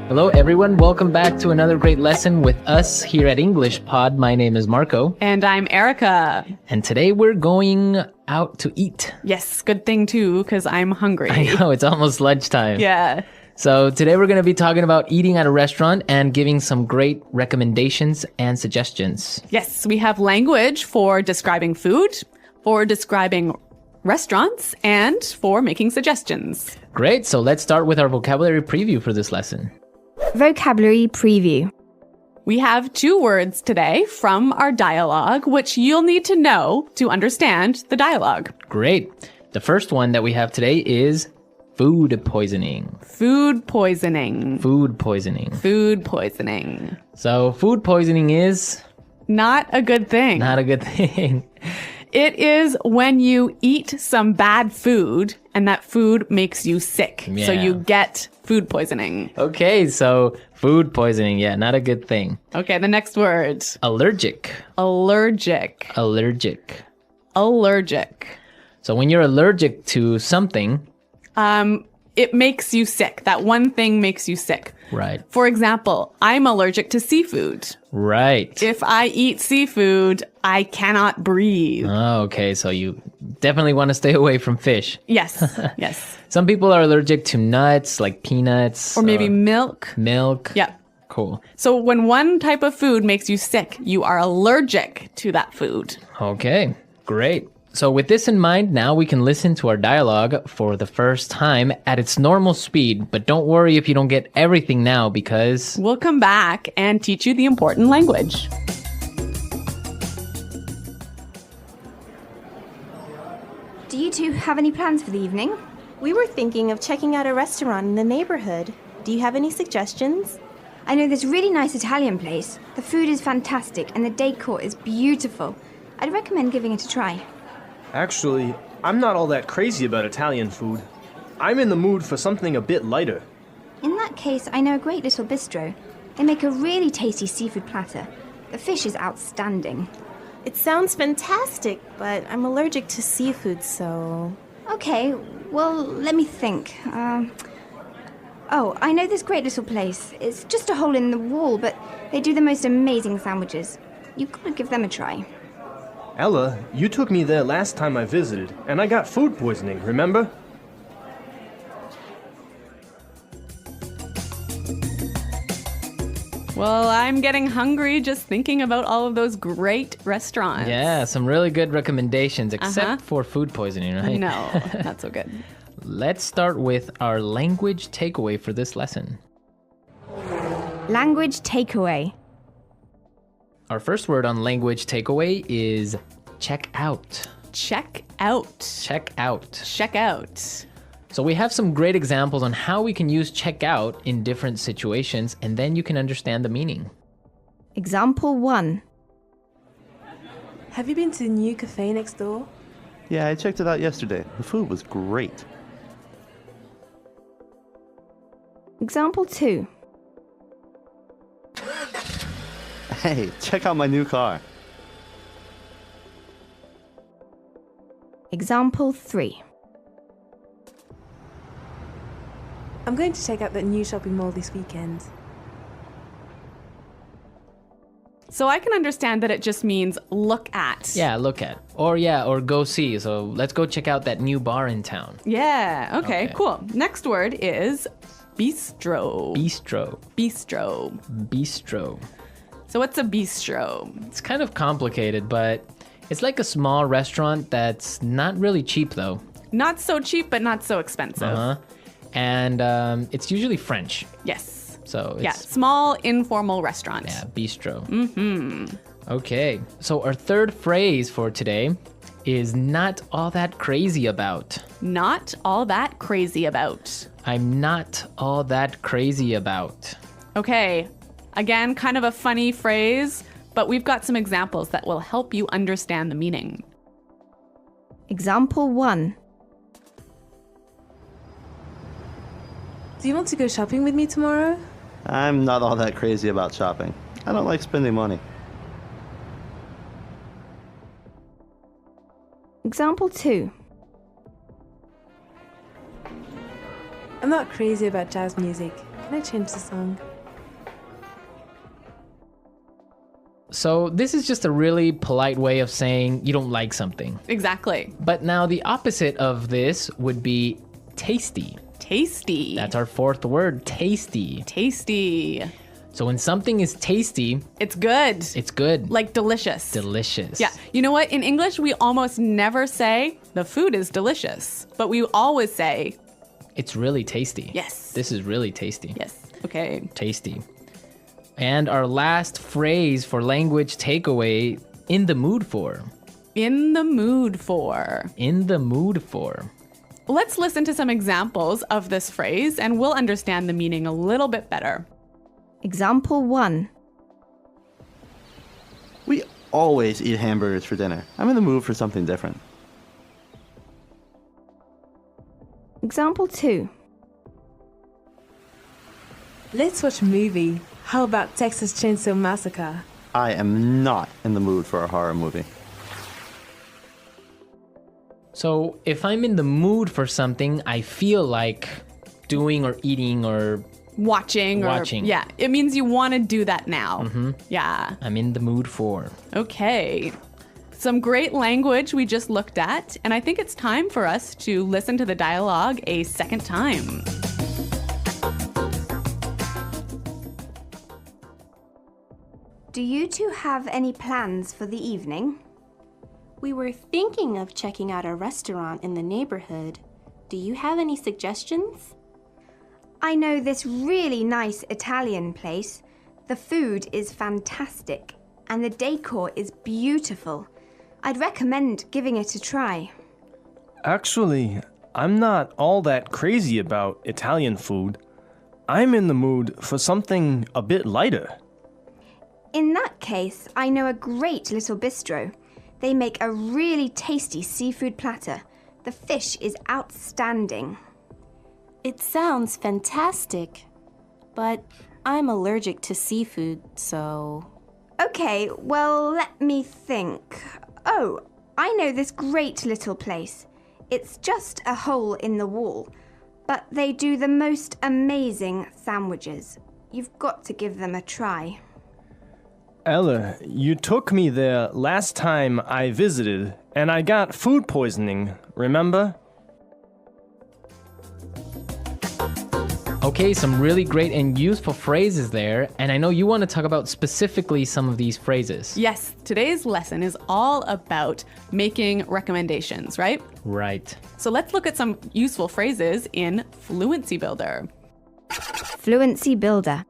Hello, everyone. Welcome back to another great lesson with us here at English Pod. My name is Marco. And I'm Erica. And today we're going out to eat. Yes, good thing too, because I'm hungry. I know, it's almost lunchtime. Yeah. So today we're going to be talking about eating at a restaurant and giving some great recommendations and suggestions. Yes, we have language for describing food, for describing restaurants, and for making suggestions. Great. So let's start with our vocabulary preview for this lesson. Vocabulary preview. We have 2 words today from our dialogue, which you'll need to know to understand the dialogue. Great. The first one that we have today is food poisoning. Food poisoning. Food poisoning. Food poisoning. So food poisoning is Not a good thing. not a good thing. It is when you eat some bad food and that food makes you sick. So Yeah. you get food poisoning. Okay, so food poisoning, yeah, not a good thing. Okay, the next word. Allergic. Allergic. Allergic. Allergic. So when you're allergic to something, It makes you sick. That one thing makes you sick. right, For example, I'm allergic to seafood. right. If I eat seafood, I cannot breathe. Oh, okay, so you definitely want to stay away from fish. Yes, yes. Some people are allergic to nuts, like peanuts. Or maybe milk. milk. Yeah. Cool. So when one type of food makes you sick, you are allergic to that food. Okay, great. So with this in mind, now we can listen to our dialogue for the first time at its normal speed. But don't worry if you don't get everything now because... We'll come back and teach you the important language. Do you two have any plans for the evening? We were thinking of checking out a restaurant in the neighborhood. Do you have any suggestions? I know this really nice Italian place. The food is fantastic and the decor is beautiful. I'd recommend giving it a try. Actually, I'm not all that crazy about Italian food. I'm in the mood for something a bit lighter. In that case, I know a great little bistro. They make a really tasty seafood platter. The fish is outstanding. It sounds fantastic, but I'm allergic to seafood, so... Okay, well, let me think. Oh, I know this great little place. It's just a hole in the wall, but they do the most amazing sandwiches. You've got to give them a try. Ella, you took me there last time I visited, and I got food poisoning, remember? Well, I'm getting hungry just thinking about all of those great restaurants. Yeah, some really good recommendations, except for food poisoning, right? No, not so good. Let's start with our language takeaway for this lesson. Language takeaway. Our first word on language takeaway is check out. Check out. Check out. Check out. So we have some great examples on how we can use check out in different situations, and then you can understand the meaning. Example 1. Have you been to the new cafe next door? Yeah, I checked it out yesterday. The food was great. Example 2. Hey, check out my new car. Example 3. I'm going to check out that new shopping mall this weekend. So I can understand that it just means look at. Yeah, look at. Or go see. So let's go check out that new bar in town. Yeah, okay, Okay. cool. Next word is bistro. Bistro. Bistro. Bistro. So what's a bistro? It's kind of complicated, but it's like a small restaurant that's not really cheap though. Not so cheap, but not so expensive. Uh-huh. And it's usually French. Yes. So it's Yeah, small informal restaurant. yeah, bistro. Mm-hmm. Okay. So our third phrase for today is not all that crazy about. Not all that crazy about. I'm not all that crazy about. Okay, again, kind of a funny phrase, but we've got some examples that will help you understand the meaning. Example 1. Do you want to go shopping with me tomorrow? I'm not all that crazy about shopping. I don't like spending money. Example 2. I'm not crazy about jazz music, Can I change the song? So this is just a really polite way of saying you don't like something. Exactly. But now the opposite of this would be tasty. Tasty. That's our fourth word, tasty. tasty. So when something is tasty, It's good. it's good. Like delicious. Delicious. Yeah. You know what? In English, we almost never say the food is delicious, but we always say, It's really tasty. yes. This is really tasty. Yes. Okay. Tasty. And our last phrase for language takeaway, in the mood for. In the mood for. In the mood for. Let's listen to some examples of this phrase and we'll understand the meaning a little bit better. Example 1. We always eat hamburgers for dinner. I'm in the mood for something different. Example 2. Let's watch a movie. How about Texas Chainsaw Massacre? I am not in the mood for a horror movie. So if I'm in the mood for something, I feel like doing or eating or Watching. Yeah. It means you want to do that now. Yeah. I'm in the mood for. Okay. Some great language we just looked at, and I think it's time for us to listen to the dialogue a second time. Do you two have any plans for the evening? We were thinking of checking out a restaurant in the neighborhood. Do you have any suggestions? I know this really nice Italian place. The food is fantastic, and the decor is beautiful. I'd recommend giving it a try. Actually, I'm not all that crazy about Italian food. I'm in the mood for something a bit lighter. In that case, I know a great little bistro. They make a really tasty seafood platter. The fish is outstanding. It sounds fantastic, but I'm allergic to seafood, so... Okay, well, let me think. Oh, I know this great little place. It's just a hole in the wall, but they do the most amazing sandwiches. You've got to give them a try. Ella, you took me there last time I visited, and I got food poisoning, remember? Okay, some really great and useful phrases there, and I know you want to talk about specifically some of these phrases. Yes, today's lesson is all about making recommendations, right? Right. So let's look at some useful phrases in Fluency Builder. Fluency Builder.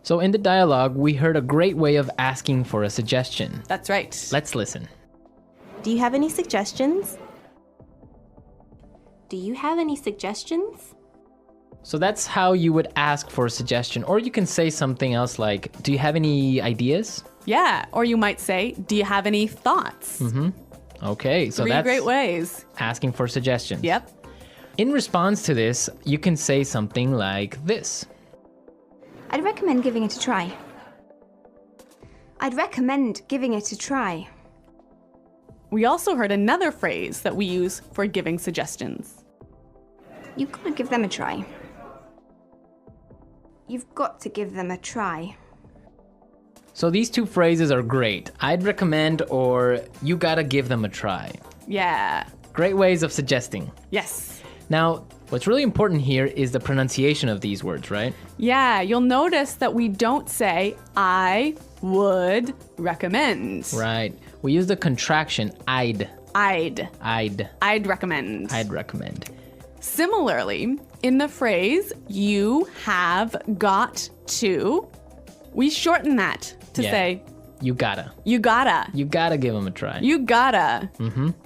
So in the dialogue, we heard a great way of asking for a suggestion. That's right. Let's listen. Do you have any suggestions? Do you have any suggestions? So that's how you would ask for a suggestion. Or you can say something else like, do you have any ideas? Yeah, or you might say, do you have any thoughts? Okay, so 3 that's great ways. asking for suggestions. Yep. In response to this, you can say something like this. I'd recommend giving it a try. I'd recommend giving it a try. We also heard another phrase that we use for giving suggestions. You've got to give them a try. You've got to give them a try. So these two phrases are great. I'd recommend or you gotta give them a try. Yeah. Great ways of suggesting. Yes. Now, what's really important here is the pronunciation of these words, right? Yeah, you'll notice that we don't say, I would recommend. Right. We use the contraction I'd I'd recommend. recommend. Similarly, in the phrase, you have got to, we shorten that to Yeah. say, You gotta. you gotta. You gotta give them a try. You gotta.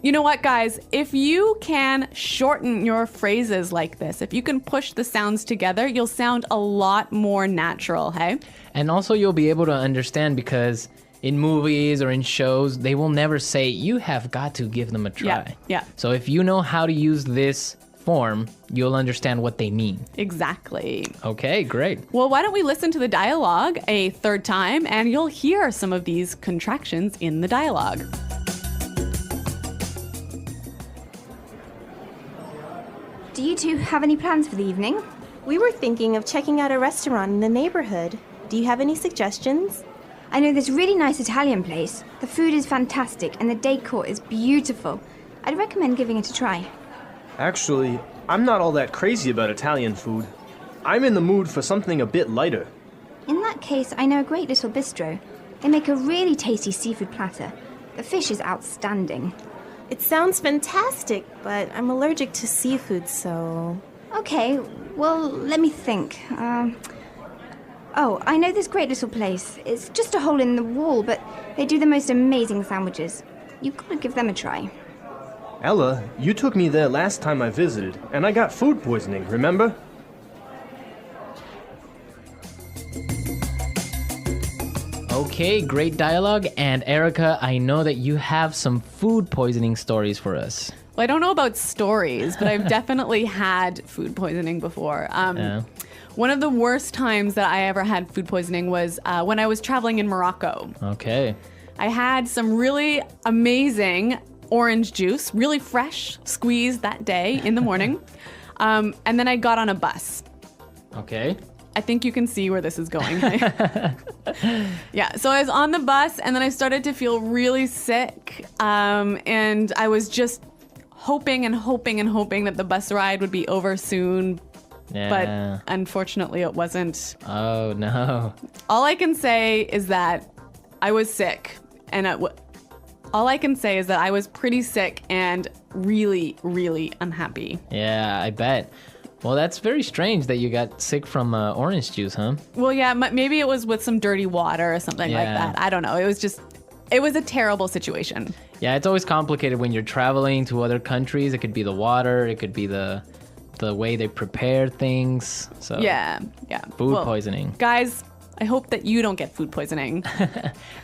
You know what, guys? If you can shorten your phrases like this, if you can push the sounds together, you'll sound a lot more natural, hey? And also you'll be able to understand because in movies or in shows, they will never say, you have got to give them a try. Yeah. So if you know how to use this form, you'll understand what they mean. Exactly. Okay, great. Well, why don't we listen to the dialogue a third time and you'll hear some of these contractions in the dialogue. Do you two have any plans for the evening? We were thinking of checking out a restaurant in the neighborhood. Do you have any suggestions? I know this really nice Italian place. The food is fantastic and the decor is beautiful. I'd recommend giving it a try. Actually, I'm not all that crazy about Italian food. I'm in the mood for something a bit lighter. In that case, I know a great little bistro. They make a really tasty seafood platter. The fish is outstanding. It sounds fantastic, but I'm allergic to seafood, so... Okay, well, let me think. Oh, I know this great little place. It's just a hole in the wall, but they do the most amazing sandwiches. You've got to give them a try. Ella, you took me there last time I visited, and I got food poisoning, remember? Okay, great dialogue. And Erica, I know that you have some food poisoning stories for us. Well, I don't know about stories, but I've definitely had food poisoning before. One of the worst times that I ever had food poisoning was when I was traveling in Morocco. Okay. I had some really amazing orange juice, really fresh, squeezed that day in the morning. And then I got on a bus. Okay. I think you can see where this is going. Yeah, so I was on the bus and then I started to feel really sick. And I was just hoping and hoping and hoping that the bus ride would be over soon. Yeah. But unfortunately it wasn't. Oh, no. All I can say is that I was sick. And all I can say is that I was pretty sick and really, really unhappy. Yeah, I bet. Well, that's very strange that you got sick from orange juice, huh? Well, yeah, maybe it was with some dirty water or something like Yeah. that. I don't know. It was a terrible situation. Yeah, it's always complicated when you're traveling to other countries. It could be the water, it could be the way they prepare things. So Yeah. food Well, poisoning. Guys, I hope that you don't get food poisoning.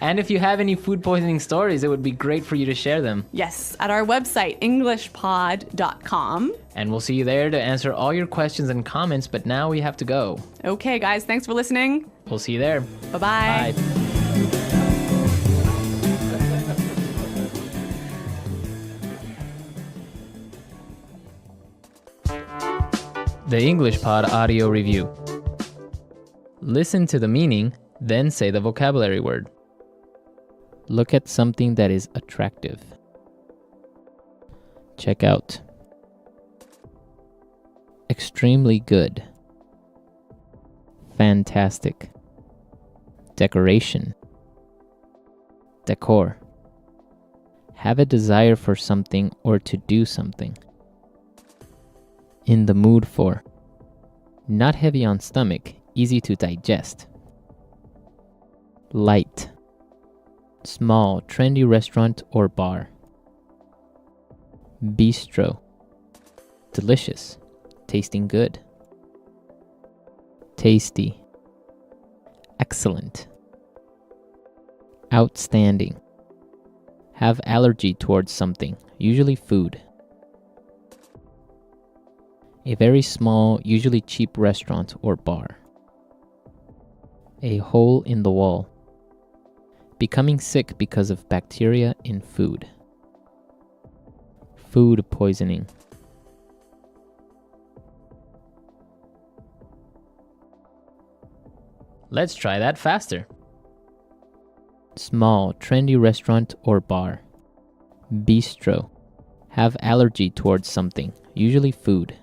And if you have any food poisoning stories, it would be great for you to share them. Yes, at our website, englishpod.com. And we'll see you there to answer all your questions and comments, but now we have to go. Okay, guys, thanks for listening. We'll see you there. Bye-bye. Bye. The English Pod Audio Review. Listen to the meaning, then say the vocabulary word. Look at something that is attractive. Check out. Extremely good. Fantastic. Decoration. Decor. Have a desire for something or to do something. In the mood for. Not heavy on stomach, easy to digest. Light. Small, trendy restaurant or bar. Bistro. Delicious, tasting good. Tasty. Excellent. Outstanding. Have allergy towards something, usually food. A very small, usually cheap restaurant or bar. A hole in the wall. Becoming sick because of bacteria in food. Food poisoning. Let's try that faster. Small, trendy restaurant or bar. Bistro. Have allergy towards something, usually food.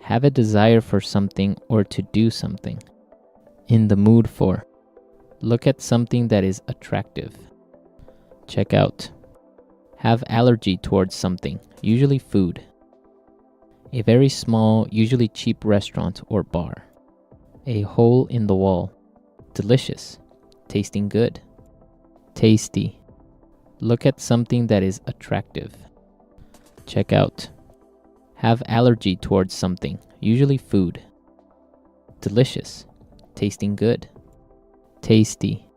Have a desire for something or to do something. In the mood for. Look at something that is attractive. Check out. Have allergy towards something, usually food. A very small, usually cheap restaurant or bar. A hole in the wall. Delicious, tasting good. Tasty. Look at something that is attractive. Check out. Have allergy towards something, usually food. Delicious, tasting good. Tasty.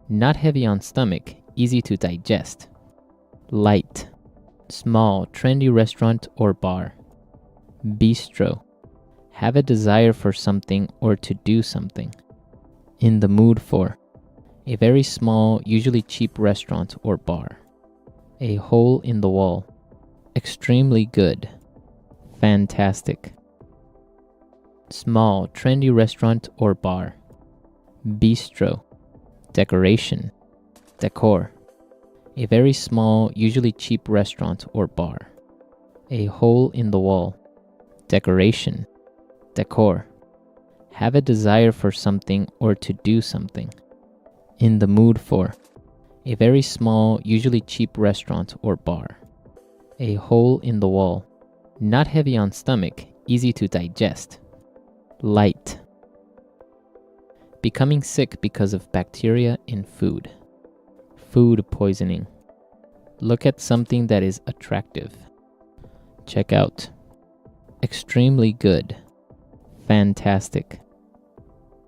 Not heavy on stomach, easy to digest. Light. Small, trendy restaurant or bar. Bistro. Have a desire for something or to do something. In the mood for. A very small, usually cheap restaurant or bar. A hole in the wall. Extremely good. Fantastic. Small, trendy restaurant or bar. Bistro. Decoration. Decor. A very small, usually cheap restaurant or bar. A hole in the wall. Decoration. Decor. Have a desire for something or to do something. In the mood for. A very small, usually cheap restaurant or bar. A hole in the wall. Not heavy on stomach, easy to digest. Light. Becoming sick because of bacteria in food. Food poisoning. Look at something that is attractive. Check out. Extremely good. Fantastic.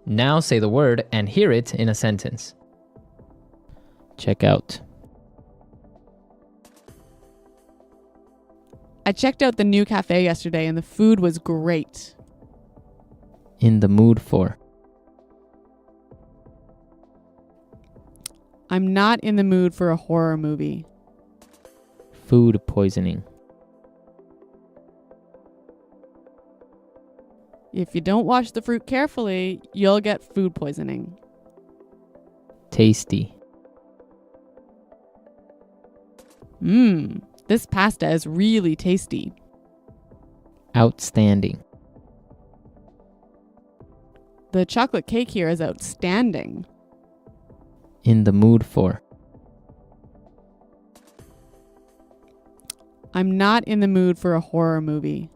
Now say the word and hear it in a sentence. Check out. I checked out the new cafe yesterday and the food was great. In the mood for. I'm not in the mood for a horror movie. Food poisoning. If you don't wash the fruit carefully, you'll get food poisoning. Tasty. This pasta is really tasty. Outstanding. The chocolate cake here is outstanding. In the mood for. I'm not in the mood for a horror movie.